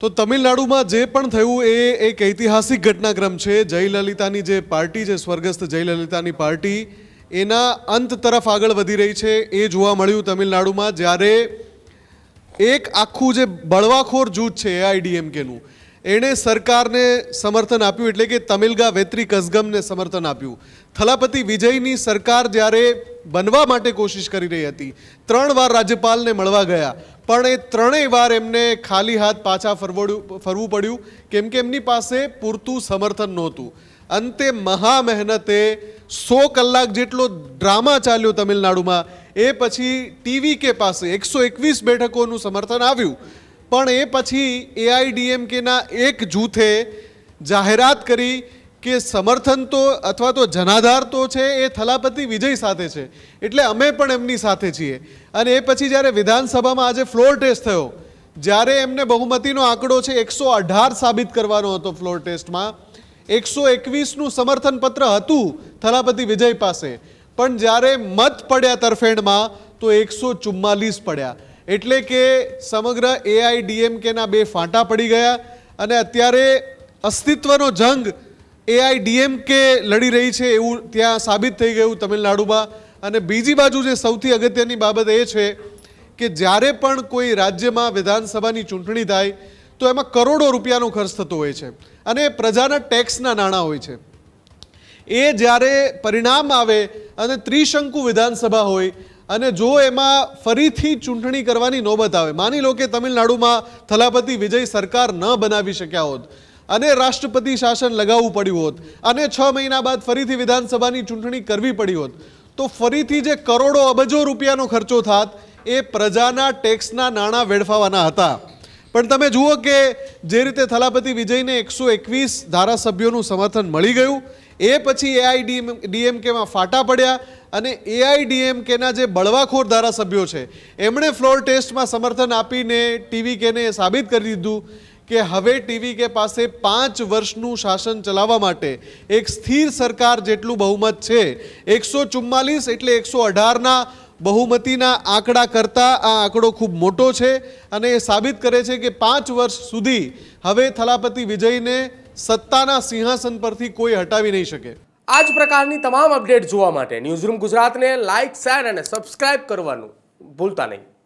તો તમિલનાડુમાં જે પણ થયું એ એક ઐતિહાસિક ઘટનાક્રમ છે। જયલલિતાની જે પાર્ટી છે, સ્વર્ગસ્થ જયલલિતાની પાર્ટી, એના અંત તરફ આગળ વધી રહી છે એ જોવા મળ્યું તમિલનાડુમાં, જ્યારે એક આખું જે બળવાખોર જૂથ છે એઆઈડીએમકેનું, એણે સરકારને સમર્થન આપ્યું, એટલે કે તમિલગા વેત્રી કઝગમને સમર્થન આપ્યું। થલાપતિ વિજયની સરકાર જ્યારે બનવા માટે કોશિશ કરી રહી હતી, 3 વાર રાજ્યપાલને મળવા ગયા, પણ એ 3 વાર એમને ખાલી હાથ પાછા ફરવું પડ્યું, કેમ કે એમની પાસે પૂરતું સમર્થન નહોતું। અંતે મહા મહેનતે 100 કલાક જેટલો ડ્રામા ચાલ્યો તમિલનાડુમાં, એ પછી ટીવીકે પાસે 121 બેઠકોનું સમર્થન આવ્યું, પણ એ પછી એઆઈડીએમકેના એક જૂથે જાહેરાત કરી કે સમર્થન તો અથવા તો જનાધાર તો છે એ થલાપતિ વિજય સાથે છે, એટલે અમે પણ એમની સાથે છીએ। અને એ પછી જ્યારે વિધાનસભામાં આજે ફ્લોર ટેસ્ટ થયો, જ્યારે એમને બહુમતીનો આંકડો છે 118 સાબિત કરવાનો હતો, ફ્લોર ટેસ્ટમાં 121નું સમર્થન પત્ર હતું થલાપતિ વિજય પાસે, પણ જ્યારે મત પડ્યા તરફેણમાં તો 144 પડ્યા, એટલે કે સમગ્ર એઆઈડીએમકેના 2 ફાંટા પડી ગયા અને અત્યારે અસ્તિત્વનો જંગ એઆઈડીએમકે લડી રહી છે એવું ત્યાં સાબિત થઈ ગયું તમિલનાડુમાં। અને બીજી બાજુ જે સૌથી અગત્યની બાબત એ છે કે જ્યારે પણ કોઈ રાજ્યમાં વિધાનસભાની ચૂંટણી થાય તો એમાં કરોડો રૂપિયાનો ખર્ચ થતો હોય છે અને પ્રજાના ટેક્સના નાણાં હોય છે। એ જ્યારે પરિણામ આવે અને ત્રિશંકુ વિધાનસભા હોય અને જો એમાં ફરીથી ચૂંટણી કરવાની નોબત આવે, માની લો કે તમિલનાડુમાં થલાપતિ વિજય સરકાર ન બનાવી શક્યા હોત અને રાષ્ટ્રપતિ શાસન લગાવવું પડ્યું હોત અને 6 મહિના બાદ ફરીથી વિધાનસભાની ચૂંટણી કરવી પડી હોત, તો ફરીથી જે કરોડો અબજો રૂપિયાનો ખર્ચો થાત એ પ્રજાના ટેક્સના નાણાં વેડફાવાના હતા। પણ તમે જુઓ કે જે રીતે થલાપતિ વિજયને 121 ધારાસભ્યોનું સમર્થન મળી ગયું, એ પછી એઆઈડીએમકેમાં ફાટા પડ્યા અને એઆઈડીએમકેના જે બળવાખોર ધારાસભ્યો છે એમણે ફ્લોર ટેસ્ટમાં સમર્થન આપીને ટીવીકેને સાબિત કરી દીધું કે હવે ટીવીકે પાસે 5 વર્ષનું શાસન ચલાવવા માટે એક સ્થિર સરકાર જેટલું બહુમત છે। 144 એટલે 118ના બહુમતીના આંકડા કરતાં આ આંકડો ખૂબ મોટો છે અને એ સાબિત કરે છે કે 5 વર્ષ સુધી હવે થલાપતિ વિજયને સત્તાના સિંહાસન પરથી કોઈ હટાવી નહીં શકે। આ જ પ્રકારની તમામ અપડેટ જોવા માટે ન્યૂઝરૂમ ગુજરાતને લાઇક, શેર અને સબસ્ક્રાઇબ કરવાનું ભૂલતા નહીં।